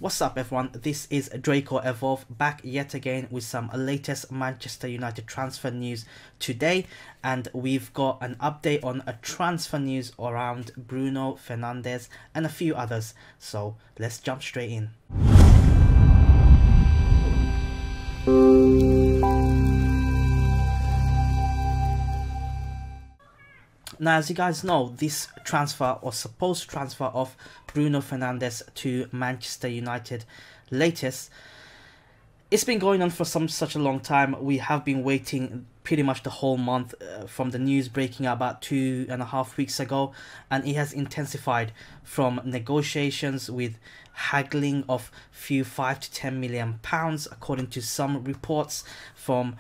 What's up everyone, this is Draco Evolve back yet again with some latest Manchester United transfer news today, and we've got an update on a transfer news around Bruno Fernandes and a few others, so let's jump straight in. Now, as you guys know, this transfer or supposed transfer of Bruno Fernandes to Manchester United latest, it's been going on for such a long time. We have been waiting pretty much the whole month from the news breaking out about 2.5 weeks ago, and it has intensified from negotiations with haggling of few £5 to £10 million, according to some reports from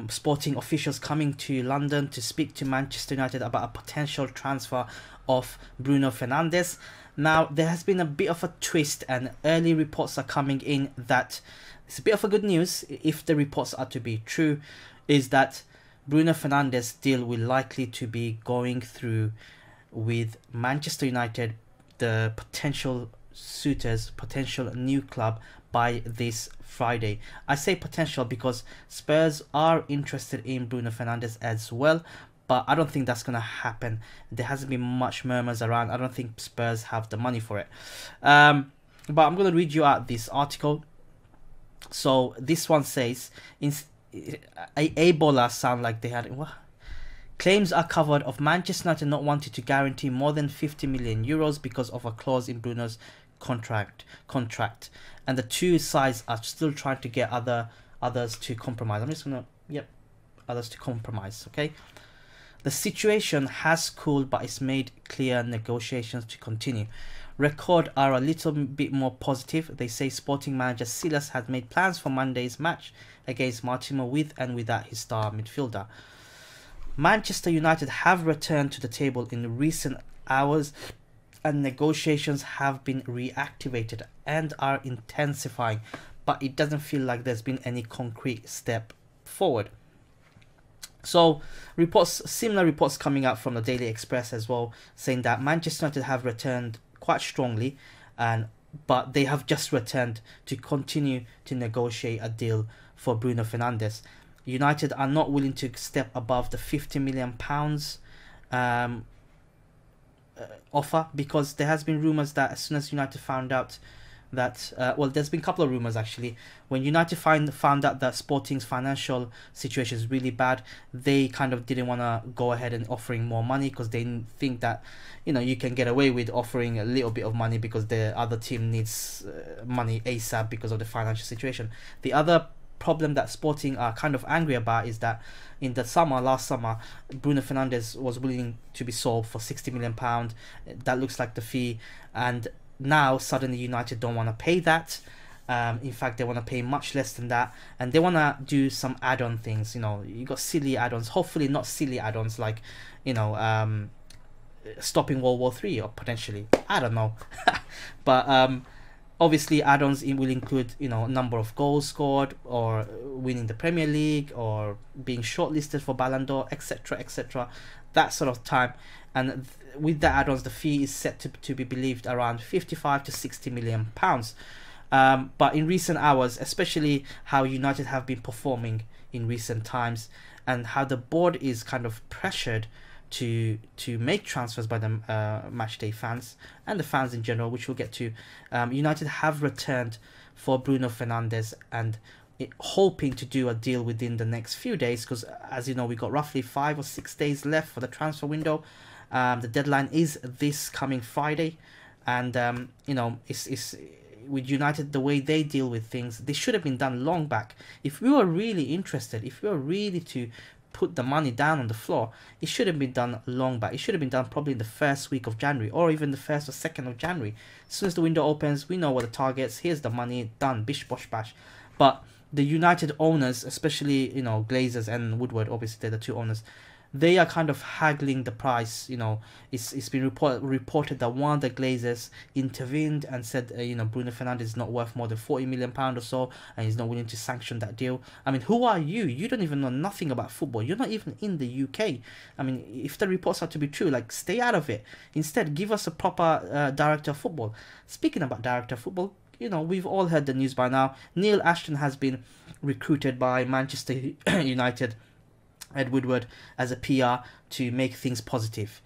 sporting officials coming to London to speak to Manchester United about a potential transfer of Bruno Fernandes. Now, there has been a bit of a twist, and early reports are coming in that it's a bit of a good news, if the reports are to be true, is that Bruno Fernandes deal will likely to be going through with Manchester United, the potential suitors, potential new club, by this Friday. I say potential because Spurs are interested in Bruno Fernandes as well, but I don't think that's going to happen. There hasn't been much murmurs around. I don't think Spurs have the money for it. But I'm going to read you out this article. So this one says, Ebola sound like they had... What? Claims are covered of Manchester United not wanting to guarantee more than €50 million because of a clause in Bruno's contract, and the two sides are still trying to get others to compromise. I'm just gonna others to compromise. Okay, the situation has cooled, but it's made clear negotiations to continue. Record are a little bit more positive. They say sporting manager Silas has made plans for Monday's match against Martimo with and without his star midfielder. Manchester United have returned to the table in recent hours, and negotiations have been reactivated and are intensifying, but it doesn't feel like there's been any concrete step forward. So similar reports coming out from the Daily Express as well, saying that Manchester United have returned quite strongly, but they have just returned to continue to negotiate a deal for Bruno Fernandes. United are not willing to step above the £50 million offer, because there has been rumours that as soon as United found out that well, there's been a couple of rumours actually, when United found out that Sporting's financial situation is really bad, they kind of didn't want to go ahead and offering more money, because they think that, you know, you can get away with offering a little bit of money because the other team needs money ASAP because of the financial situation. The other problem that Sporting are kind of angry about is that in the last summer, Bruno Fernandes was willing to be sold for £60 million. That looks like the fee, and now suddenly United don't want to pay that. In fact, they want to pay much less than that, and they want to do some add-on things. You know, you got silly add-ons, hopefully not silly add-ons like, you know, stopping World War III, or potentially, I don't know. But obviously, add-ons will include, you know, number of goals scored, or winning the Premier League, or being shortlisted for Ballon d'Or, etc., etc. That sort of time. And with the add-ons, the fee is set to be believed around £55 to £60 million. But in recent hours, especially how United have been performing in recent times, and how the board is kind of pressured to make transfers by the matchday fans and the fans in general, which we'll get to, United have returned for Bruno Fernandes, and hoping to do a deal within the next few days, because as you know, we got roughly 5 or 6 days left for the transfer window. The deadline is this coming Friday, and you know, it's with United, the way they deal with things, they should have been done long back. If we were really interested, if we were really to put the money down on the floor, it should have been done long back. It should have been done probably in the first week of January, or even the 1st or 2nd of January. As soon as the window opens, we know what the targets, here's the money, done, bish bosh bash. But the United owners, especially, you know, Glazers and Woodward, obviously they're the two owners, they are kind of haggling the price. You know, it's been reported that one of the Glazers intervened and said, you know, Bruno Fernandes is not worth more than £40 million or so, and he's not willing to sanction that deal. I mean, who are you? You don't even know nothing about football. You're not even in the UK. I mean, if the reports are to be true, like, stay out of it. Instead, give us a proper director of football. Speaking about director of football, we've all heard the news by now. Neil Ashton has been recruited by Manchester United, Ed Woodward, as a PR to make things positive.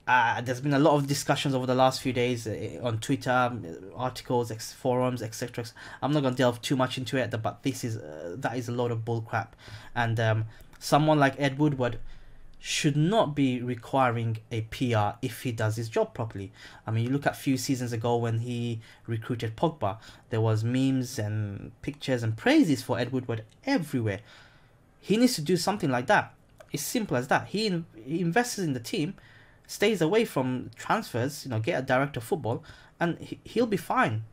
There's been a lot of discussions over the last few days on Twitter, articles, forums, etc. I'm not going to delve too much into it, but that is a load of bullcrap. And someone like Ed Woodward should not be requiring a PR if he does his job properly. I mean, you look at a few seasons ago when he recruited Pogba, there was memes and pictures and praises for Ed Woodward everywhere. He needs to do something like that. It's simple as that. He invests in the team, stays away from transfers, get a director of football, and he'll be fine.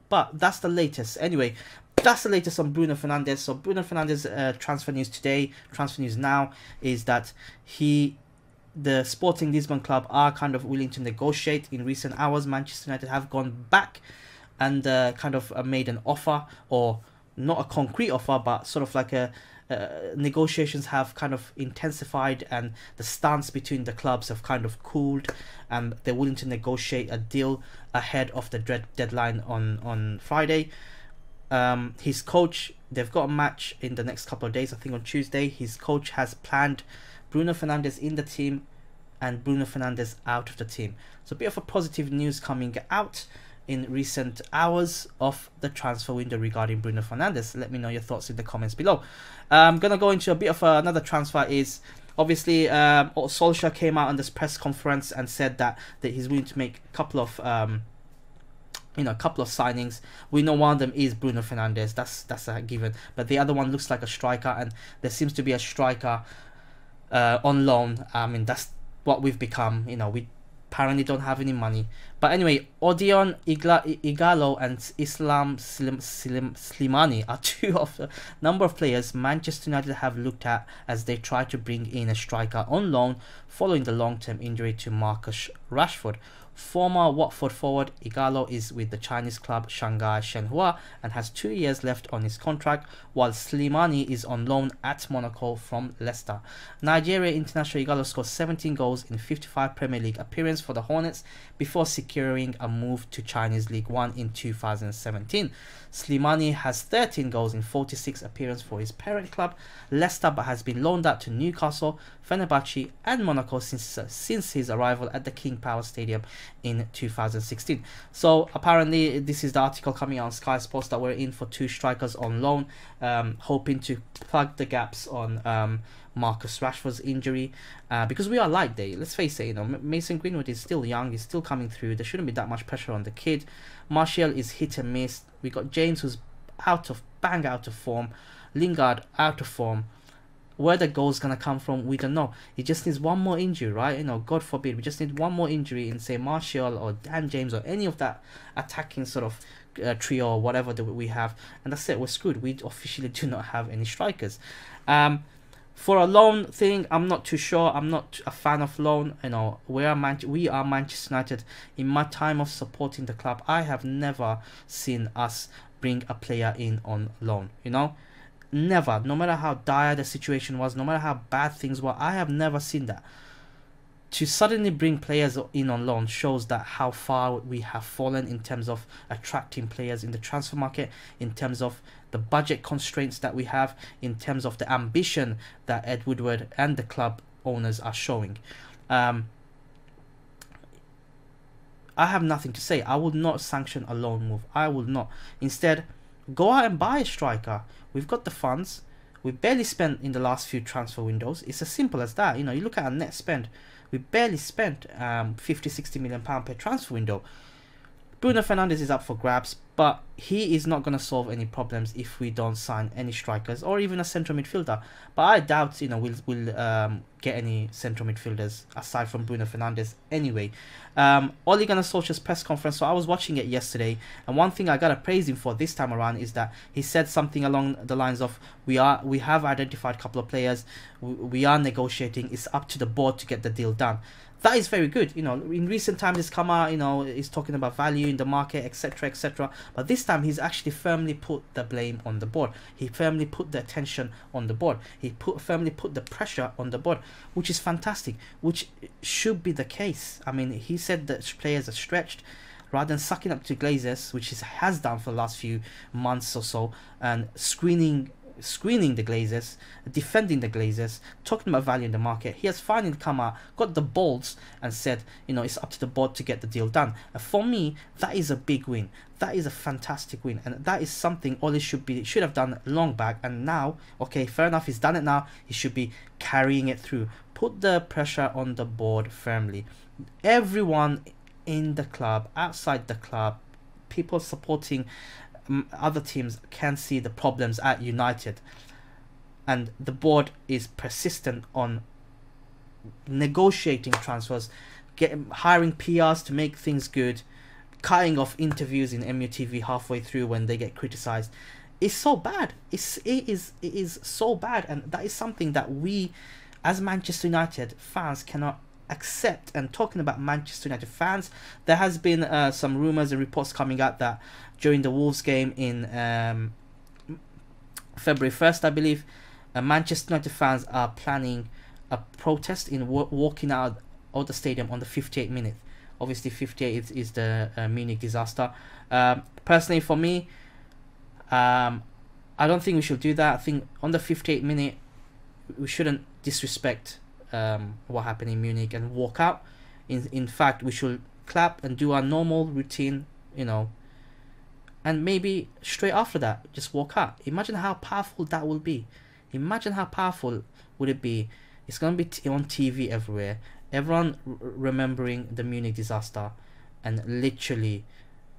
But that's the latest. Anyway, that's the latest on Bruno Fernandes. So Bruno Fernandes' transfer news today, transfer news now, is that the Sporting Lisbon club are kind of willing to negotiate. In recent hours, Manchester United have gone back and kind of made an offer, or not a concrete offer, but sort of like negotiations have kind of intensified, and the stance between the clubs have kind of cooled, and they're willing to negotiate a deal ahead of the deadline on Friday. His coach, they've got a match in the next couple of days, I think on Tuesday. His coach has planned Bruno Fernandes in the team and Bruno Fernandes out of the team. So a bit of a positive news coming out in recent hours of the transfer window regarding Bruno Fernandes. Let me know your thoughts in the comments below. I'm going to go into a bit of another transfer. Is obviously Solskjaer came out on this press conference and said that he's willing to make a couple of signings. We know one of them is Bruno Fernandes. That's a given. But the other one looks like a striker, and there seems to be a striker on loan. I mean, that's what we've become. We apparently don't have any money. But anyway, Odion, Ighalo and Slimani are two of the number of players Manchester United have looked at as they try to bring in a striker on loan following the long-term injury to Marcus Rashford. Former Watford forward Ighalo is with the Chinese club Shanghai Shenhua and has 2 years left on his contract, while Slimani is on loan at Monaco from Leicester. Nigeria international Ighalo scored 17 goals in 55 Premier League appearances for the Hornets before securing a move to Chinese League One in 2017. Slimani has 13 goals in 46 appearances for his parent club, Leicester, but has been loaned out to Newcastle, Fenerbahce and Monaco since his arrival at the King Power Stadium in 2016. So apparently this is the article coming out on Sky Sports that we're in for two strikers on loan, hoping to plug the gaps on Marcus Rashford's injury, because we are light day. Let's face it, Mason Greenwood is still young, he's still coming through. There shouldn't be that much pressure on the kid. Martial is hit and miss. We got James who's out of form, Lingard out of form. Where the goal's gonna come from, we don't know. He just needs one more injury, right? God forbid, we just need one more injury in, say, Martial or Dan James or any of that attacking sort of trio or whatever that we have, and that's it. We're screwed. We officially do not have any strikers. For a loan thing, I'm not too sure. I'm not a fan of loan. We are Manchester United. In my time of supporting the club, I have never seen us bring a player in on loan. Never. No matter how dire the situation was, no matter how bad things were, I have never seen that. To suddenly bring players in on loan shows that how far we have fallen in terms of attracting players in the transfer market, in terms of the budget constraints that we have, in terms of the ambition that Ed Woodward and the club owners are showing. I have nothing to say. I would not sanction a loan move. I would not. Instead, go out and buy a striker. We've got the funds. We barely spent in the last few transfer windows. It's as simple as that. You look at our net spend. We barely spent 50-60 million pound per transfer window. Bruno Fernandes is up for grabs, but he is not going to solve any problems if we don't sign any strikers or even a central midfielder. But I doubt we'll get any central midfielders aside from Bruno Fernandes anyway. Ole Gunnar Solskjaer's press conference, so I was watching it yesterday, and one thing I gotta praise him for this time around is that he said something along the lines of, we have identified a couple of players, we are negotiating, it's up to the board to get the deal done. That is very good. In recent times he's come out, he's talking about value in the market, etc, etc, but this time he's actually firmly put the blame on the board. He firmly put the attention on the board. He firmly put the pressure on the board, which is fantastic, which should be the case. I mean, he said that players are stretched. rather than sucking up to Glazers, which he has done for the last few months or so, and screening the Glazers, defending the Glazers, talking about value in the market, he has finally come out, got the balls, and said, you know, it's up to the board to get the deal done. And for me, that is a big win. That is a fantastic win, and that is something Ole should have done long back. And now, okay, fair enough, he's done it now. He should be carrying it through. Put the pressure on the board firmly. Everyone in the club, outside the club, people supporting other teams can see the problems at United, and the board is persistent on negotiating transfers, hiring PRs to make things good, cutting off interviews in MUTV halfway through when they get criticized. It's so bad. It is so bad, and that is something that we as Manchester United fans cannot accept. And talking about Manchester United fans, there has been some rumours and reports coming out that during the Wolves game in February 1st, I believe, Manchester United fans are planning a protest in walking out of the stadium on the 58th minute. Obviously 58 is the Munich disaster. Personally for me, I don't think we should do that. I think on the 58th minute we shouldn't disrespect what happened in Munich and walk out. In fact, we should clap and do our normal routine, you know, and maybe straight after that just walk out. Imagine how powerful that will be. Imagine how powerful would it be. It's going to be on TV everywhere, everyone remembering the Munich disaster, and literally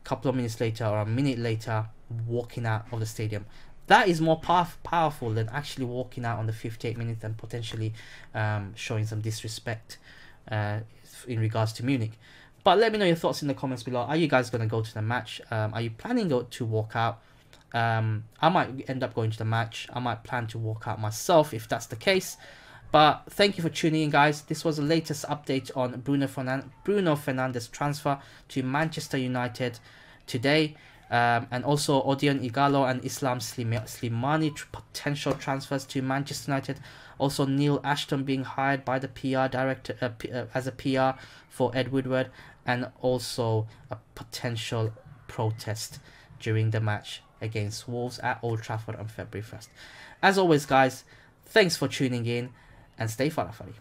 a couple of minutes later or a minute later walking out of the stadium. That is more powerful than actually walking out on the 58 minutes and potentially showing some disrespect in regards to Munich. But let me know your thoughts in the comments below. Are you guys going to go to the match? Are you planning to walk out? I might end up going to the match. I might plan to walk out myself if that's the case. But thank you for tuning in, guys. This was the latest update on Bruno Fernandes transfer to Manchester United today. And also Odion, Ighalo and Slimani potential transfers to Manchester United. Also Neil Ashton being hired by the PR director as a PR for Ed Woodward, and also a potential protest during the match against Wolves at Old Traford on February 1st. As always, guys, thanks for tuning in and stay falafel.